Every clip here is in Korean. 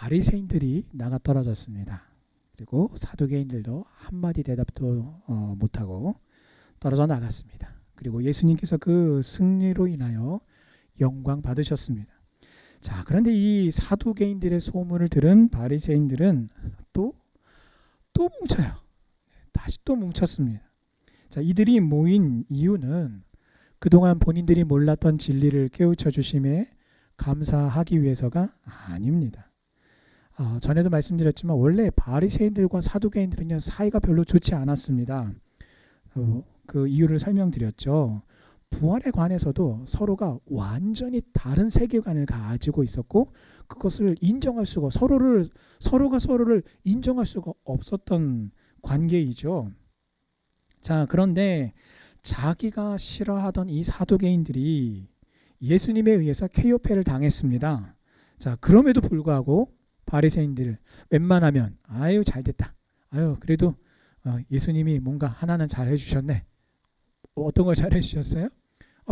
바리새인들이 나가 떨어졌습니다. 그리고 사두개인들도 한마디 대답도 못하고 떨어져 나갔습니다. 그리고 예수님께서 그 승리로 인하여 영광 받으셨습니다. 자, 그런데 이 사두개인들의 소문을 들은 바리새인들은 또 뭉쳐요. 다시 또 뭉쳤습니다. 자, 이들이 모인 이유는 그동안 본인들이 몰랐던 진리를 깨우쳐 주심에 감사하기 위해서가 아닙니다. 전에도 말씀드렸지만 원래 바리새인들과 사두개인들은요, 사이가 별로 좋지 않았습니다. 그 이유를 설명드렸죠. 부활에 관해서도 서로가 완전히 다른 세계관을 가지고 있었고, 그것을 인정할 수가, 서로가 서로를 인정할 수가 없었던 관계이죠. 자, 그런데 자기가 싫어하던 이 사두개인들이 예수님에 의해서 케요패를 당했습니다. 자, 그럼에도 불구하고 바리새인들 웬만하면 아유 잘됐다, 아유 그래도 예수님이 뭔가 하나는 잘 해주셨네. 어떤 걸 잘 해주셨어요?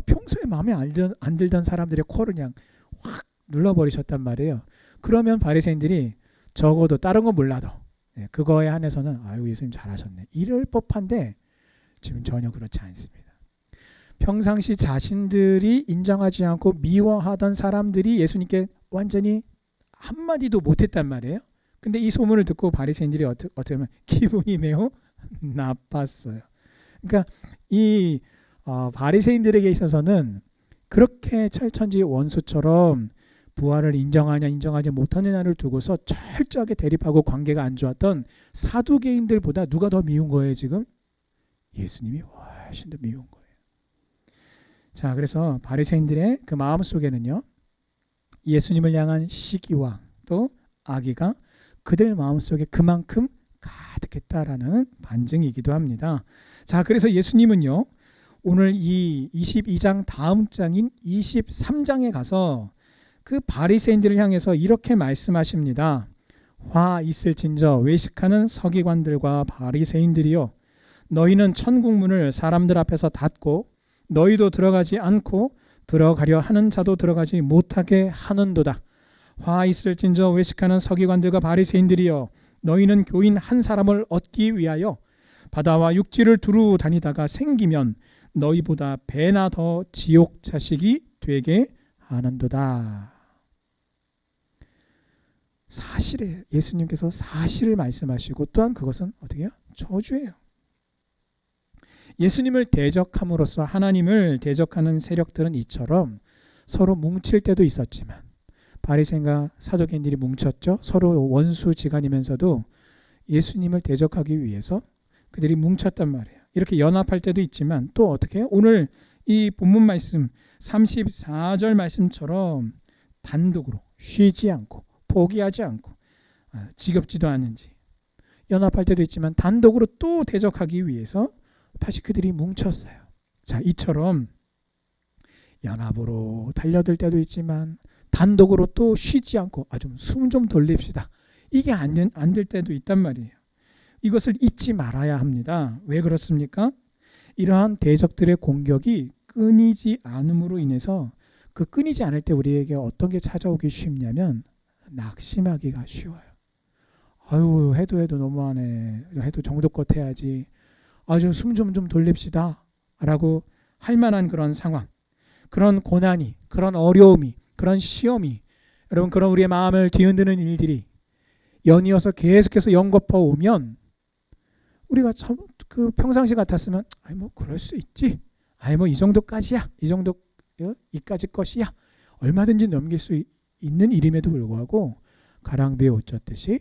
평소에 마음에 안 들던 사람들의 코를 그냥 확 눌러버리셨단 말이에요. 그러면 바리새인들이 적어도 다른 건 몰라도 그거에 한해서는 아유 예수님 잘하셨네 이럴 법한데, 지금 전혀 그렇지 않습니다. 평상시 자신들이 인정하지 않고 미워하던 사람들이 예수님께 완전히 한마디도 못했단 말이에요. 근데 이 소문을 듣고 바리새인들이 어떻게 하면 기분이 매우 나빴어요. 그러니까 이 바리새인들에게 있어서는 그렇게 철천지 원수처럼 부활을 인정하냐 인정하지 못하느냐를 두고서 철저하게 대립하고 관계가 안 좋았던 사두개인들보다 누가 더 미운 거예요 지금? 예수님이 훨씬 더 미운 거예요. 자, 그래서 바리새인들의 그 마음 속에는요, 예수님을 향한 시기와 또 악의가 그들 마음속에 그만큼 가득했다라는 반증이기도 합니다. 자, 그래서 예수님은요, 오늘 이 22장 다음 장인 23장에 가서 그 바리새인들을 향해서 이렇게 말씀하십니다. 화 있을진저 외식하는 서기관들과 바리새인들이여, 너희는 천국 문을 사람들 앞에서 닫고 너희도 들어가지 않고 들어가려 하는 자도 들어가지 못하게 하는도다. 화 있을진저 외식하는 서기관들과 바리새인들이여, 너희는 교인 한 사람을 얻기 위하여 바다와 육지를 두루 다니다가 생기면 너희보다 배나 더 지옥 자식이 되게 하는도다. 사실에 예수님께서 사실을 말씀하시고, 또한 그것은 어떻게 해요? 저주예요. 예수님을 대적함으로써 하나님을 대적하는 세력들은 이처럼 서로 뭉칠 때도 있었지만, 바리새인과 사두개인들이 뭉쳤죠. 서로 원수지간이면서도 예수님을 대적하기 위해서 그들이 뭉쳤단 말이에요. 이렇게 연합할 때도 있지만 또 어떻게 해요? 오늘 이 본문 말씀 34절 말씀처럼 단독으로 쉬지 않고 포기하지 않고 지겹지도 않은지 연합할 때도 있지만 단독으로 또 대적하기 위해서 다시 그들이 뭉쳤어요. 자, 이처럼 연합으로 달려들 때도 있지만 단독으로 또 쉬지 않고 좀 숨 좀 돌립시다, 이게 안 될 때도 있단 말이에요. 이것을 잊지 말아야 합니다. 왜 그렇습니까? 이러한 대적들의 공격이 끊이지 않음으로 인해서 그 끊이지 않을 때 우리에게 어떤 게 찾아오기 쉽냐면 낙심하기가 쉬워요. 아유 해도 너무하네, 해도 정도껏 해야지, 아주 숨 좀 돌립시다 라고 할 만한 그런 상황, 그런 고난이, 그런 어려움이, 그런 시험이, 여러분 그런 우리의 마음을 뒤흔드는 일들이 연이어서 계속해서 연거푸어 오면 우리가 참 그 평상시 같았으면 뭐 그럴 수 있지, 뭐 이 정도까지야, 이까지 것이야, 얼마든지 넘길 수 있는 일임에도 불구하고 가랑비에 옷 젖듯이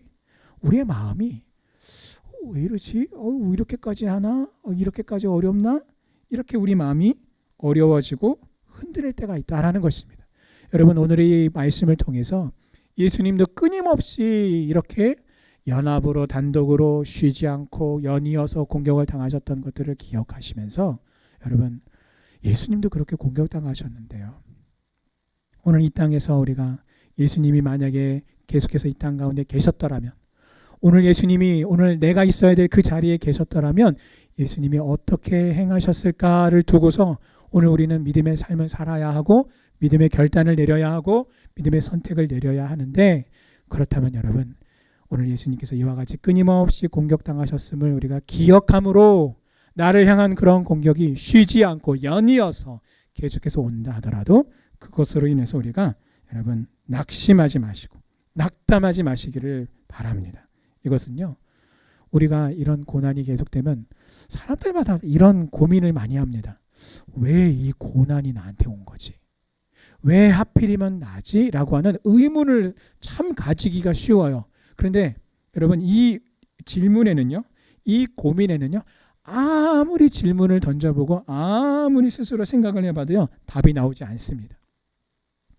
우리의 마음이 왜 이러지? 이렇게까지 하나? 이렇게까지 어렵나? 이렇게 우리 마음이 어려워지고 흔들릴 때가 있다라는 것입니다. 여러분 오늘의 이 말씀을 통해서 예수님도 끊임없이 이렇게 연합으로 단독으로 쉬지 않고 연이어서 공격을 당하셨던 것들을 기억하시면서, 여러분 예수님도 그렇게 공격당하셨는데요, 오늘 이 땅에서 우리가 예수님이 만약에 계속해서 이 땅 가운데 계셨더라면, 오늘 예수님이 오늘 내가 있어야 될 그 자리에 계셨더라면 예수님이 어떻게 행하셨을까를 두고서 오늘 우리는 믿음의 삶을 살아야 하고 믿음의 결단을 내려야 하고 믿음의 선택을 내려야 하는데, 그렇다면 여러분, 오늘 예수님께서 이와 같이 끊임없이 공격당하셨음을 우리가 기억함으로 나를 향한 그런 공격이 쉬지 않고 연이어서 계속해서 온다 하더라도 그것으로 인해서 우리가 여러분 낙심하지 마시고 낙담하지 마시기를 바랍니다. 이것은요, 우리가 이런 고난이 계속되면 사람들마다 이런 고민을 많이 합니다. 왜 이 고난이 나한테 온 거지? 왜 하필이면 나지? 라고 하는 의문을 참 가지기가 쉬워요. 그런데 여러분, 이 질문에는요, 이 고민에는요, 아무리 질문을 던져보고 아무리 스스로 생각을 해봐도요, 답이 나오지 않습니다.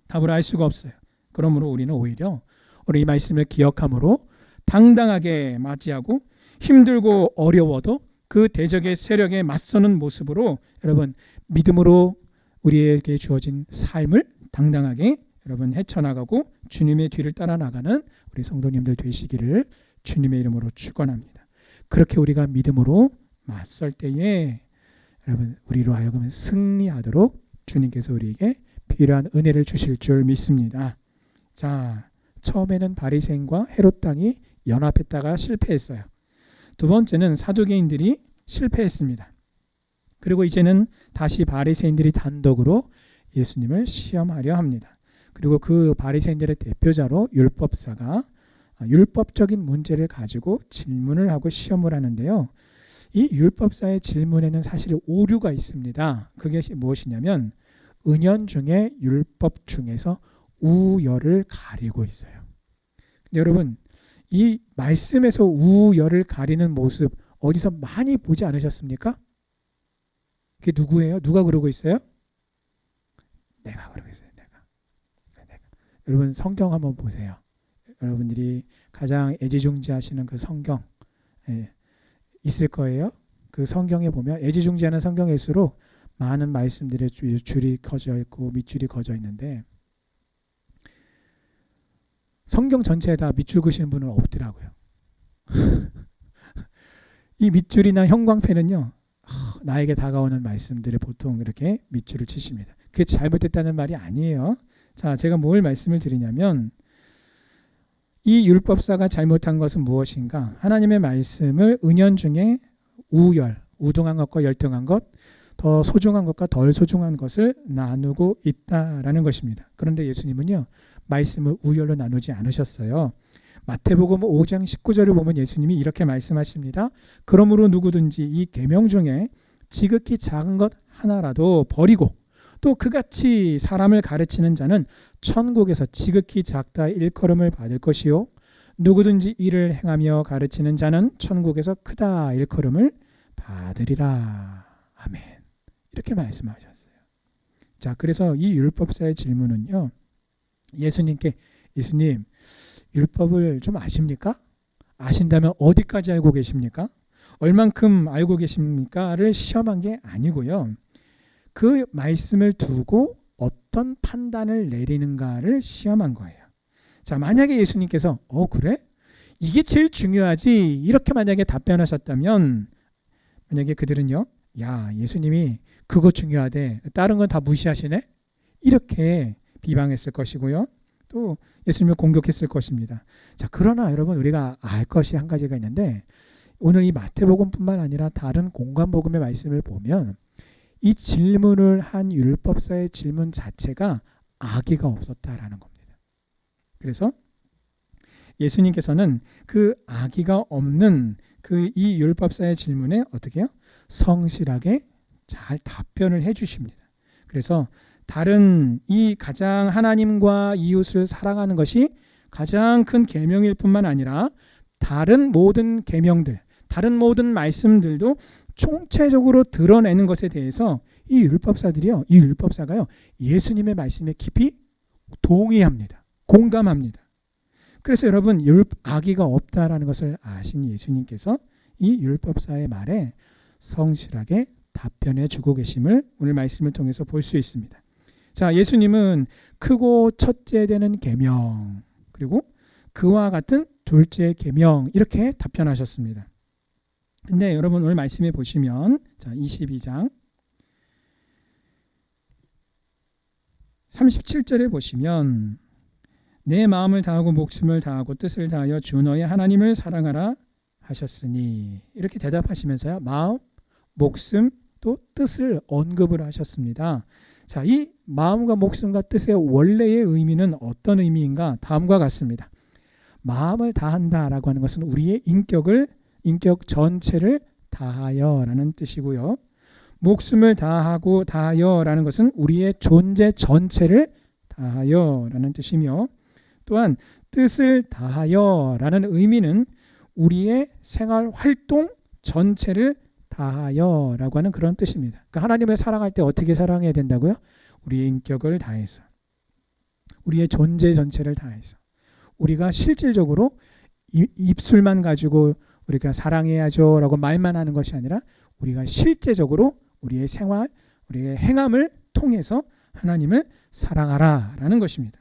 답을 알 수가 없어요. 그러므로 우리는 오히려 오늘 이 말씀을 기억함으로 당당하게 맞이하고 힘들고 어려워도 그 대적의 세력에 맞서는 모습으로 여러분 믿음으로 우리에게 주어진 삶을 당당하게 여러분 헤쳐나가고 주님의 뒤를 따라 나가는 우리 성도님들 되시기를 주님의 이름으로 축원합니다. 그렇게 우리가 믿음으로 맞설 때에 여러분 우리로 하여금 승리하도록 주님께서 우리에게 필요한 은혜를 주실 줄 믿습니다. 자, 처음에는 바리새인과 헤롯 당이 연합했다가 실패했어요. 두 번째는 사두개인들이 실패했습니다. 그리고 이제는 다시 바리새인들이 단독으로 예수님을 시험하려 합니다. 그리고 그 바리새인들의 대표자로 율법사가 율법적인 문제를 가지고 질문을 하고 시험을 하는데요. 이 율법사의 질문에는 사실 오류가 있습니다. 그게 무엇이냐면 은연중에 율법 중에서 우열을 가리고 있어요. 근데 여러분, 이 말씀에서 우열을 가리는 모습 어디서 많이 보지 않으셨습니까? 그게 누구예요? 누가 그러고 있어요? 내가 그러고 있어요. 내가. 여러분 성경 한번 보세요. 여러분들이 가장 애지중지하시는 그 성경 있을 거예요. 그 성경에 보면 애지중지하는 성경일수록 많은 말씀들의 줄이 커져 있고 밑줄이 커져 있는데 성경 전체에 다 밑줄 그시는 분은 없더라고요. 이 밑줄이나 형광펜은요, 나에게 다가오는 말씀들을 보통 이렇게 밑줄을 치십니다. 그게 잘못됐다는 말이 아니에요. 자, 제가 뭘 말씀을 드리냐면 이 율법사가 잘못한 것은 무엇인가? 하나님의 말씀을 은연중에 우등한 것과 열등한 것, 더 소중한 것과 덜 소중한 것을 나누고 있다라는 것입니다. 그런데 예수님은요, 말씀을 우열로 나누지 않으셨어요. 마태복음 5장 19절을 보면 예수님이 이렇게 말씀하십니다. 그러므로 누구든지 이 계명 중에 지극히 작은 것 하나라도 버리고 또 그같이 사람을 가르치는 자는 천국에서 지극히 작다 일컬음을 받을 것이요 누구든지 이를 행하며 가르치는 자는 천국에서 크다 일컬음을 받으리라. 아멘. 이렇게 말씀하셨어요. 자, 그래서 이 율법사의 질문은요, 예수님께 예수님 율법을 좀 아십니까? 아신다면 어디까지 알고 계십니까? 얼만큼 알고 계십니까?를 시험한 게 아니고요. 그 말씀을 두고 어떤 판단을 내리는가를 시험한 거예요. 자, 만약에 예수님께서 그래? 이게 제일 중요하지 이렇게 만약에 답변하셨다면 만약에 그들은요, 야 예수님이 그거 중요하대 다른 건 다 무시하시네? 이렇게 비방했을 것이고요. 또 예수님을 공격했을 것입니다. 자, 그러나 여러분 우리가 알 것이 한 가지가 있는데 오늘 이 마태복음뿐만 아니라 다른 공관복음의 말씀을 보면 이 질문을 한 율법사의 질문 자체가 악의가 없었다라는 겁니다. 그래서 예수님께서는 그 악의가 없는 그 이 율법사의 질문에 어떻게 해요? 성실하게 잘 답변을 해 주십니다. 그래서 다른 이 가장 하나님과 이웃을 사랑하는 것이 가장 큰 계명일 뿐만 아니라 다른 모든 계명들, 다른 모든 말씀들도 총체적으로 드러내는 것에 대해서 이 율법사가요 예수님의 말씀에 깊이 동의합니다. 공감합니다. 그래서 여러분 악의가 없다라는 것을 아신 예수님께서 이 율법사의 말에 성실하게 답변해 주고 계심을 오늘 말씀을 통해서 볼 수 있습니다. 자, 예수님은 크고 첫째 되는 계명 그리고 그와 같은 둘째 계명 이렇게 답변하셨습니다. 근데 여러분 오늘 말씀에 보시면 자 22장 37절에 보시면 내 마음을 다하고 목숨을 다하고 뜻을 다하여 주 너의 하나님을 사랑하라 하셨으니 이렇게 대답하시면서요. 마음, 목숨 또 뜻을 언급을 하셨습니다. 자, 이 마음과 목숨과 뜻의 원래의 의미는 어떤 의미인가? 다음과 같습니다. 마음을 다한다라고 하는 것은 우리의 인격 전체를 다하여라는 뜻이고요. 목숨을 다하고 다하여라는 것은 우리의 존재 전체를 다하여라는 뜻이며 또한 뜻을 다하여라는 의미는 우리의 생활 활동 전체를 다하여라고 하는 그런 뜻입니다. 그러니까 하나님을 사랑할 때 어떻게 사랑해야 된다고요? 우리의 인격을 다해서, 우리의 존재 전체를 다해서. 우리가 실질적으로 입술만 가지고 우리가 사랑해야죠 라고 말만 하는 것이 아니라 우리가 실제적으로 우리의 생활, 우리의 행함을 통해서 하나님을 사랑하라 라는 것입니다.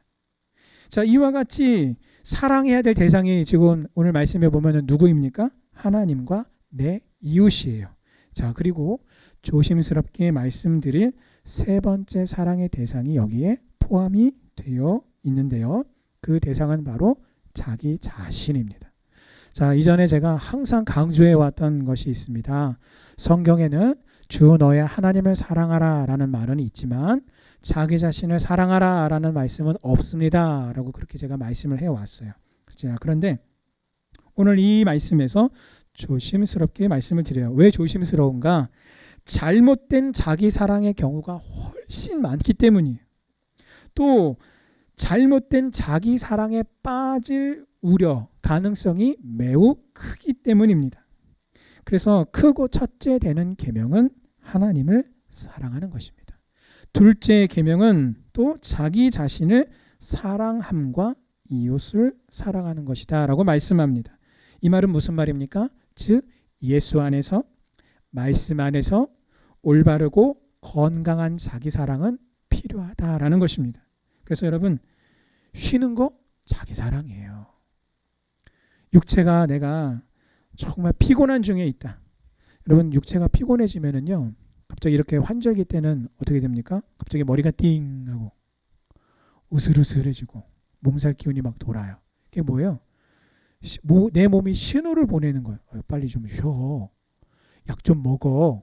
자, 이와 같이 사랑해야 될 대상이 지금 오늘 말씀해 보면 누구입니까? 하나님과 내 이웃이에요. 자, 그리고 조심스럽게 말씀드릴 세 번째 사랑의 대상이 여기에 포함이 되어 있는데요. 그 대상은 바로 자기 자신입니다. 자, 이전에 제가 항상 강조해 왔던 것이 있습니다. 성경에는 주 너의 하나님을 사랑하라 라는 말은 있지만 자기 자신을 사랑하라 라는 말씀은 없습니다 라고 그렇게 제가 말씀을 해왔어요. 자, 그런데 오늘 이 말씀에서 조심스럽게 말씀을 드려요. 왜 조심스러운가? 잘못된 자기 사랑의 경우가 훨씬 많기 때문이에요. 또 잘못된 자기 사랑에 빠질 우려, 가능성이 매우 크기 때문입니다. 그래서 크고 첫째 되는 계명은 하나님을 사랑하는 것입니다. 둘째 계명은 또 자기 자신을 사랑함과 이웃을 사랑하는 것이다 라고 말씀합니다. 이 말은 무슨 말입니까? 즉 예수 안에서, 말씀 안에서 올바르고 건강한 자기 사랑은 필요하다라는 것입니다. 그래서 여러분, 쉬는 거 자기 사랑이에요. 육체가 내가 정말 피곤한 중에 있다. 여러분, 육체가 피곤해지면은요, 갑자기 이렇게 환절기 때는 어떻게 됩니까? 갑자기 머리가 띵 하고 으슬으슬해지고 몸살 기운이 막 돌아요. 그게 뭐예요? 내 몸이 신호를 보내는 거예요. 빨리 좀 쉬어. 약 좀 먹어.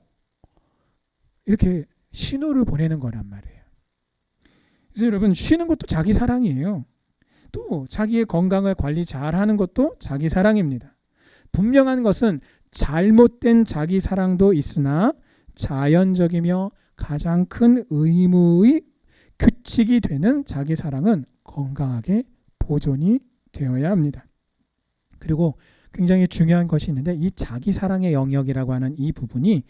이렇게 신호를 보내는 거란 말이에요. 그래서 여러분, 쉬는 것도 자기 사랑이에요. 또 자기의 건강을 관리 잘하는 것도 자기 사랑입니다. 분명한 것은 잘못된 자기 사랑도 있으나 자연적이며 가장 큰 의무의 규칙이 되는 자기 사랑은 건강하게 보존이 되어야 합니다. 그리고 굉장히 중요한 것이 있는데 이 자기 사랑의 영역이라고 하는 이 부분이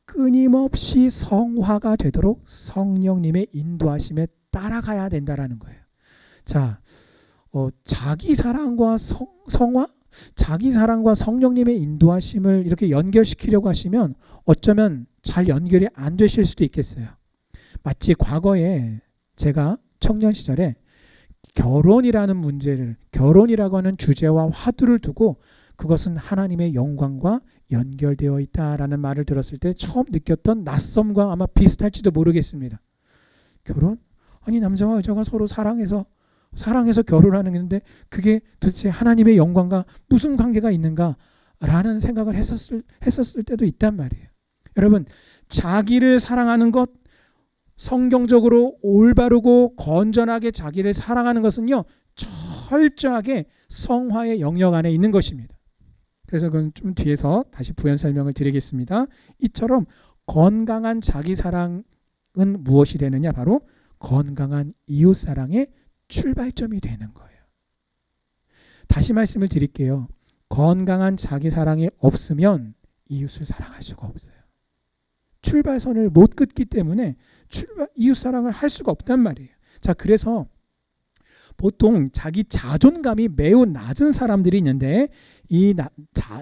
끊임없이 성화가 되도록 성령님의 인도하심에 따라가야 된다라는 거예요. 자, 자기 사랑과 성화, 자기 사랑과 성령님의 인도하심을 이렇게 연결시키려고 하시면 어쩌면 잘 연결이 안 되실 수도 있겠어요. 마치 과거에 제가 청년 시절에 결혼이라는 문제를, 결혼이라고 하는 주제와 화두를 두고 그것은 하나님의 영광과 연결되어 있다라는 말을 들었을 때 처음 느꼈던 낯섦과 아마 비슷할지도 모르겠습니다. 결혼? 아니, 남자와 여자가 서로 사랑해서 결혼하는 건데 그게 도대체 하나님의 영광과 무슨 관계가 있는가라는 생각을 했었을 때도 있단 말이에요. 여러분, 자기를 사랑하는 것, 성경적으로 올바르고 건전하게 자기를 사랑하는 것은요, 철저하게 성화의 영역 안에 있는 것입니다. 그래서 그건 좀 뒤에서 다시 부연 설명을 드리겠습니다. 이처럼 건강한 자기 사랑은 무엇이 되느냐? 바로 건강한 이웃 사랑의 출발점이 되는 거예요. 다시 말씀을 드릴게요. 건강한 자기 사랑이 없으면 이웃을 사랑할 수가 없어요. 출발선을 못 끊기 때문에 이웃 사랑을 할 수가 없단 말이에요. 자, 그래서 보통 자기 자존감이 매우 낮은 사람들이 있는데 이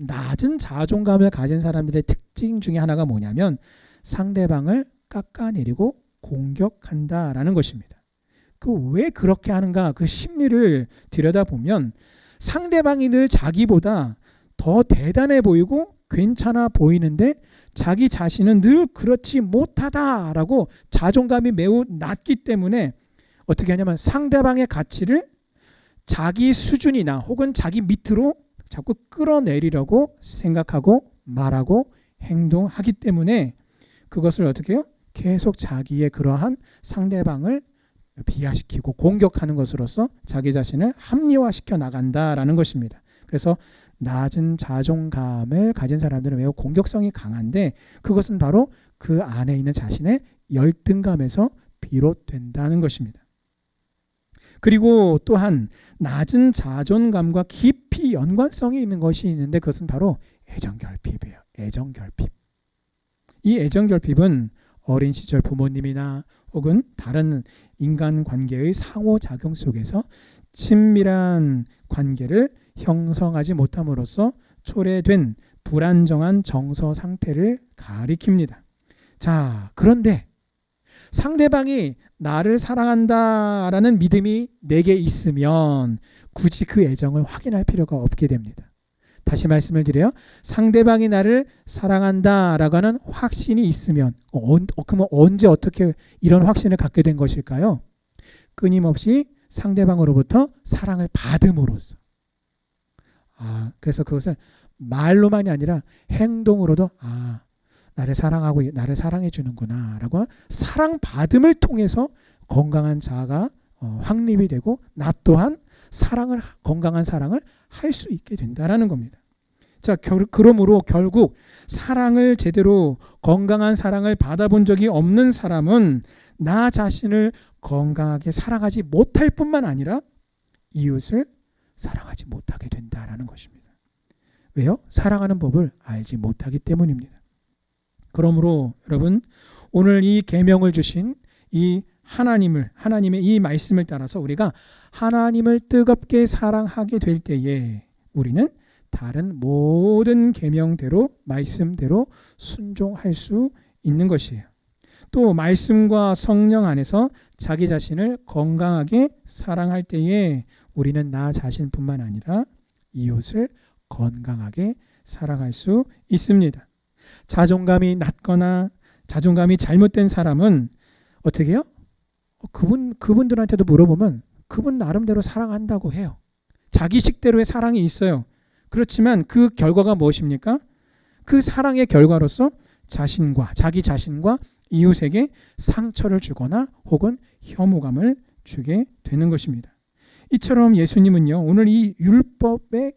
낮은 자존감을 가진 사람들의 특징 중에 하나가 뭐냐면 상대방을 깎아내리고 공격한다라는 것입니다. 왜 그렇게 하는가? 그 심리를 들여다보면 상대방이 늘 자기보다 더 대단해 보이고 괜찮아 보이는데 자기 자신은 늘 그렇지 못하다라고 자존감이 매우 낮기 때문에 어떻게 하냐면 상대방의 가치를 자기 수준이나 혹은 자기 밑으로 자꾸 끌어내리려고 생각하고 말하고 행동하기 때문에 그것을 어떻게 해요? 계속 자기의 그러한 상대방을 비하시키고 공격하는 것으로서 자기 자신을 합리화시켜 나간다라는 것입니다. 그래서 낮은 자존감을 가진 사람들은 매우 공격성이 강한데 그것은 바로 그 안에 있는 자신의 열등감에서 비롯된다는 것입니다. 그리고 또한 낮은 자존감과 깊이 연관성이 있는 것이 있는데 그것은 바로 애정결핍이에요. 애정결핍. 이 애정결핍은 어린 시절 부모님이나 혹은 다른 인간관계의 상호작용 속에서 친밀한 관계를 형성하지 못함으로써 초래된 불안정한 정서 상태를 가리킵니다. 자, 그런데 상대방이 나를 사랑한다라는 믿음이 내게 있으면 굳이 그 애정을 확인할 필요가 없게 됩니다. 다시 말씀을 드려요. 상대방이 나를 사랑한다라고 하는 확신이 있으면 그러면 언제 어떻게 이런 확신을 갖게 된 것일까요? 끊임없이 상대방으로부터 사랑을 받음으로써. 그래서 그것을 말로만이 아니라 행동으로도 나를 사랑하고 나를 사랑해 주는구나 라고 사랑받음을 통해서 건강한 자아가 확립이 되고 나 또한 건강한 사랑을 할 수 있게 된다라는 겁니다. 자, 그러므로 결국 사랑을 제대로 건강한 사랑을 받아본 적이 없는 사람은 나 자신을 건강하게 사랑하지 못할 뿐만 아니라 이웃을 사랑하지 못하게 된다라는 것입니다. 왜요? 사랑하는 법을 알지 못하기 때문입니다. 그러므로 여러분 오늘 이 계명을 주신 이 하나님의 이 말씀을 따라서 우리가 하나님을 뜨겁게 사랑하게 될 때에 우리는 다른 모든 계명대로 말씀대로 순종할 수 있는 것이에요. 또 말씀과 성령 안에서 자기 자신을 건강하게 사랑할 때에 우리는 나 자신뿐만 아니라 이웃을 건강하게 사랑할 수 있습니다. 자존감이 낮거나 자존감이 잘못된 사람은 어떻게 해요? 그분들한테도 물어보면 그분 나름대로 사랑한다고 해요. 자기식대로의 사랑이 있어요. 그렇지만 그 결과가 무엇입니까? 그 사랑의 결과로서 자기 자신과 이웃에게 상처를 주거나 혹은 혐오감을 주게 되는 것입니다. 이처럼 예수님은요, 오늘 이 율법의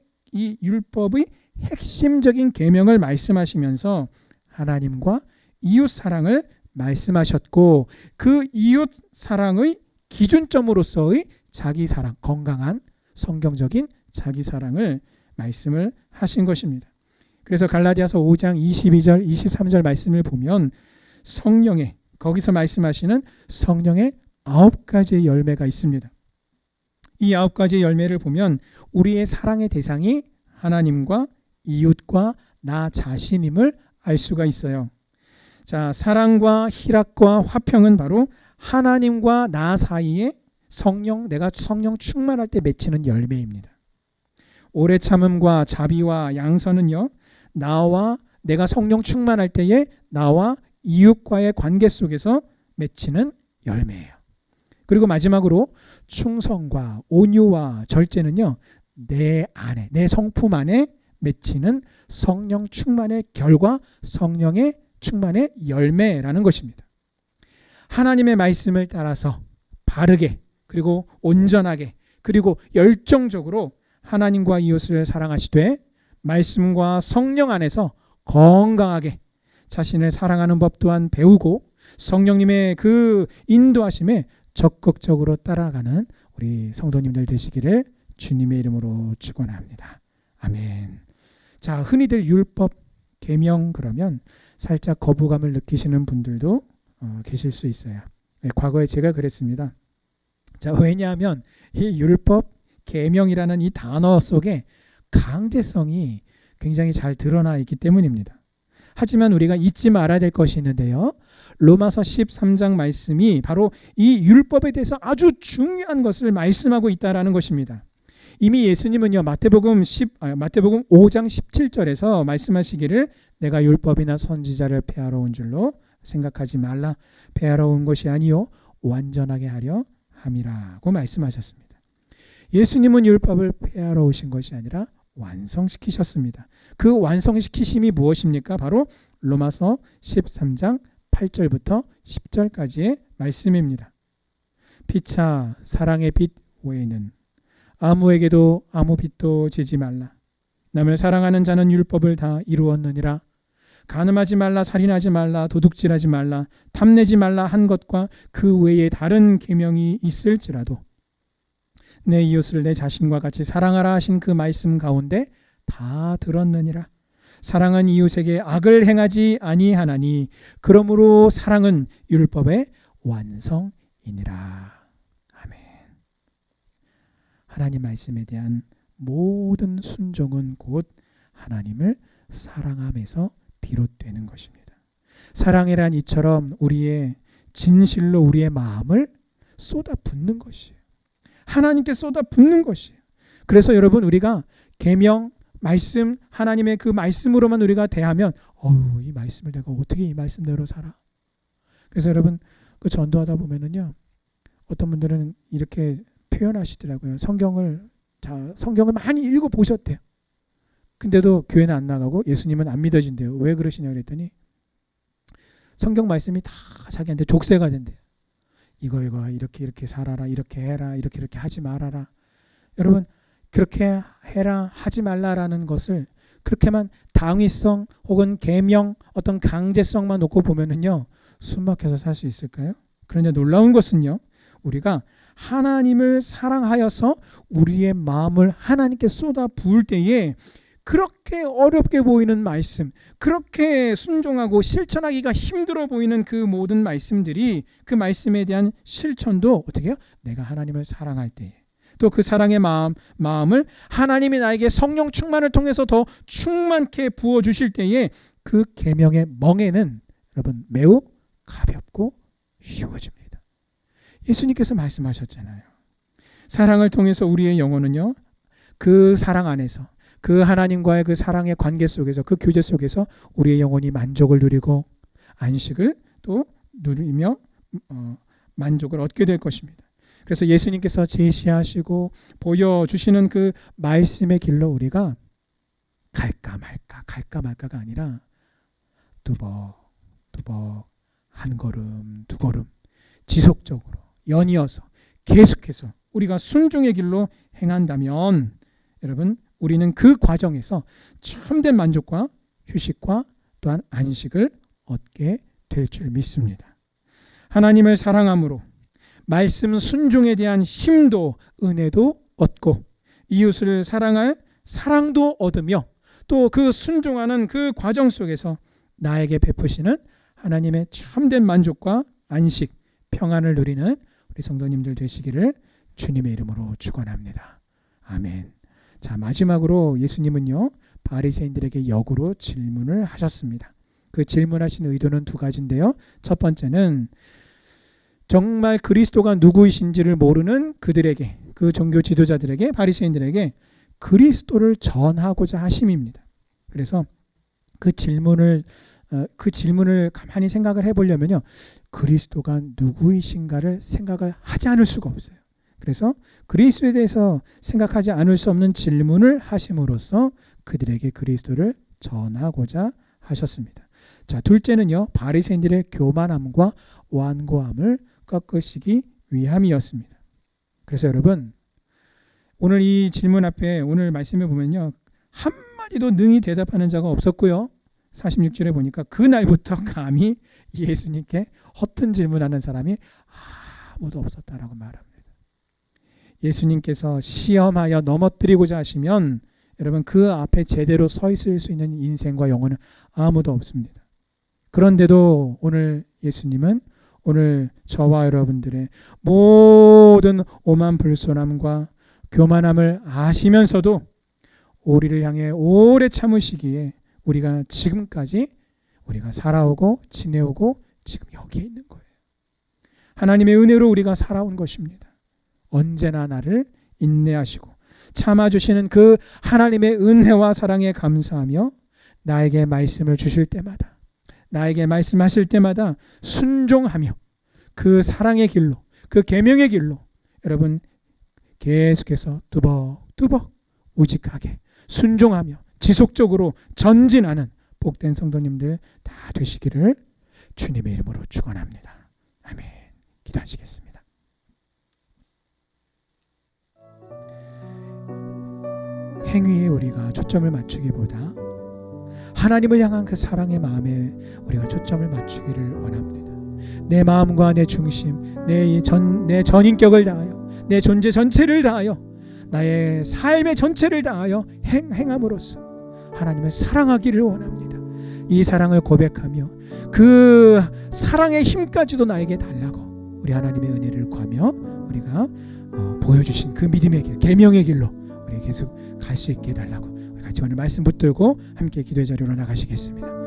핵심적인 계명을 말씀하시면서 하나님과 이웃 사랑을 말씀하셨고 그 이웃 사랑의 기준점으로서의 자기 사랑, 건강한 성경적인 자기 사랑을 말씀을 하신 것입니다. 그래서 갈라디아서 5장 22절 23절 말씀을 보면 거기서 말씀하시는 성령의 9가지의 열매가 있습니다. 이 9가지의 열매를 보면 우리의 사랑의 대상이 하나님과 이웃과 나 자신임을 알 수가 있어요. 자, 사랑과 희락과 화평은 바로 하나님과 나 사이에 내가 성령 충만할 때 맺히는 열매입니다. 오래 참음과 자비와 양선은요, 내가 성령 충만할 때에 나와 이웃과의 관계 속에서 맺히는 열매예요. 그리고 마지막으로 충성과 온유와 절제는요, 내 성품 안에 맺히는 성령 충만의 결과, 성령의 충만의 열매라는 것입니다. 하나님의 말씀을 따라서 바르게 그리고 온전하게 그리고 열정적으로 하나님과 이웃을 사랑하시되 말씀과 성령 안에서 건강하게 자신을 사랑하는 법 또한 배우고 성령님의 그 인도하심에 적극적으로 따라가는 우리 성도님들 되시기를 주님의 이름으로 축원합니다. 아멘. 자, 흔히들 율법, 계명 그러면 살짝 거부감을 느끼시는 분들도 계실 수 있어요. 과거에 제가 그랬습니다. 자, 왜냐하면 이 율법, 계명이라는 이 단어 속에 강제성이 굉장히 잘 드러나 있기 때문입니다. 하지만 우리가 잊지 말아야 될 것이 있는데요. 로마서 13장 말씀이 바로 이 율법에 대해서 아주 중요한 것을 말씀하고 있다는 것입니다. 이미 예수님은요, 마태복음 5장 17절에서 말씀하시기를 내가 율법이나 선지자를 폐하러 온 줄로 생각하지 말라. 폐하러 온 것이 아니요 완전하게 하려 함이라고 말씀하셨습니다. 예수님은 율법을 폐하러 오신 것이 아니라 완성시키셨습니다. 그 완성시키심이 무엇입니까? 바로 로마서 13장 8절부터 10절까지의 말씀입니다. 피차 사랑의 빛 외에는 아무에게도 아무 빚도 지지 말라. 남을 사랑하는 자는 율법을 다 이루었느니라. 간음하지 말라, 살인하지 말라, 도둑질하지 말라, 탐내지 말라 한 것과 그 외에 다른 계명이 있을지라도 내 이웃을 내 자신과 같이 사랑하라 하신 그 말씀 가운데 다 들었느니라. 사랑은 이웃에게 악을 행하지 아니하나니 그러므로 사랑은 율법의 완성이니라. 아멘. 하나님 말씀에 대한 모든 순종은 곧 하나님을 사랑함에서 비롯되는 것입니다. 사랑이란 이처럼 우리의 진실로 우리의 마음을 쏟아붓는 것이에요. 하나님께 쏟아붓는 것이에요. 그래서 여러분 우리가 계명, 말씀, 하나님의 그 말씀으로만 우리가 대하면 이 말씀을 내가 어떻게 이 말씀대로 살아? 그래서 여러분 그 전도하다 보면은요 어떤 분들은 이렇게 표현하시더라고요. 성경을 많이 읽어보셨대요. 근데도 교회는 안 나가고 예수님은 안 믿어진대요. 왜 그러시냐 그랬더니 성경 말씀이 다 자기한테 족쇄가 된대요. 이거 이렇게 살아라, 이렇게 해라, 이렇게 하지 말아라. 여러분 그렇게 해라, 하지 말라라는 것을 그렇게만 당위성 혹은 계명, 어떤 강제성만 놓고 보면은요 숨막혀서 살 수 있을까요? 그런데 놀라운 것은요 우리가 하나님을 사랑하여서 우리의 마음을 하나님께 쏟아 부을 때에 그렇게 어렵게 보이는 말씀, 그렇게 순종하고 실천하기가 힘들어 보이는 그 모든 말씀들이 그 말씀에 대한 실천도 어떻게 해요? 내가 하나님을 사랑할 때에 또 그 사랑의 마음을 하나님이 나에게 성령 충만을 통해서 더 충만케 부어주실 때에 그 계명의 멍에는 여러분 매우 가볍고 쉬워집니다. 예수님께서 말씀하셨잖아요. 사랑을 통해서 우리의 영혼은요 그 사랑 안에서 그 하나님과의 그 사랑의 관계 속에서 그 교제 속에서 우리의 영혼이 만족을 누리고 안식을 또 누리며 만족을 얻게 될 것입니다. 그래서 예수님께서 제시하시고 보여주시는 그 말씀의 길로 우리가 갈까 말까가 아니라 뚜벅 한 걸음 두 걸음 지속적으로 연이어서 계속해서 우리가 순종의 길로 행한다면 여러분 우리는 그 과정에서 참된 만족과 휴식과 또한 안식을 얻게 될 줄 믿습니다. 하나님을 사랑함으로 말씀 순종에 대한 힘도 은혜도 얻고 이웃을 사랑할 사랑도 얻으며 또 그 순종하는 그 과정 속에서 나에게 베푸시는 하나님의 참된 만족과 안식, 평안을 누리는 우리 성도님들 되시기를 주님의 이름으로 축원합니다. 아멘. 자, 마지막으로 예수님은요 바리새인들에게 역으로 질문을 하셨습니다. 그 질문하신 의도는 두 가지인데요. 첫 번째는 정말 그리스도가 누구이신지를 모르는 그들에게, 그 종교 지도자들에게, 바리새인들에게 그리스도를 전하고자 하심입니다. 그래서 그 질문을 가만히 생각을 해보려면요 그리스도가 누구이신가를 생각을 하지 않을 수가 없어요. 그래서 그리스도에 대해서 생각하지 않을 수 없는 질문을 하심으로써 그들에게 그리스도를 전하고자 하셨습니다. 자, 둘째는요 바리새인들의 교만함과 완고함을 꺾으시기 위함이었습니다. 그래서 여러분 오늘 이 질문 앞에 오늘 말씀에 보면요 한마디도 능히 대답하는 자가 없었고요 46절에 보니까 그날부터 감히 예수님께 허튼 질문하는 사람이 아무도 없었다라고 말합니다. 예수님께서 시험하여 넘어뜨리고자 하시면 여러분 그 앞에 제대로 서 있을 수 있는 인생과 영혼은 아무도 없습니다. 그런데도 오늘 예수님은 오늘 저와 여러분들의 모든 오만불손함과 교만함을 아시면서도 우리를 향해 오래 참으시기에 우리가 지금까지 우리가 살아오고 지내오고 지금 여기에 있는 거예요. 하나님의 은혜로 우리가 살아온 것입니다. 언제나 나를 인내하시고 참아주시는 그 하나님의 은혜와 사랑에 감사하며 나에게 말씀을 주실 때마다 나에게 말씀하실 때마다 순종하며 그 사랑의 길로 그 계명의 길로 여러분 계속해서 뚜벅뚜벅 우직하게 순종하며 지속적으로 전진하는 복된 성도님들 다 되시기를 주님의 이름으로 축원합니다. 아멘. 기도하시겠습니다. 행위에 우리가 초점을 맞추기보다 하나님을 향한 그 사랑의 마음에 우리가 초점을 맞추기를 원합니다. 내 마음과 내 중심, 내 전인격을 다하여, 내 존재 전체를 다하여, 나의 삶의 전체를 다하여 행함으로써 하나님을 사랑하기를 원합니다. 이 사랑을 고백하며 그 사랑의 힘까지도 나에게 달라고 우리 하나님의 은혜를 구하며 우리가 보여주신 그 믿음의 길, 계명의 길로 우리 계속 갈 수 있게 해달라고 같이 오늘 말씀 붙들고 함께 기도의 자리로 나가시겠습니다.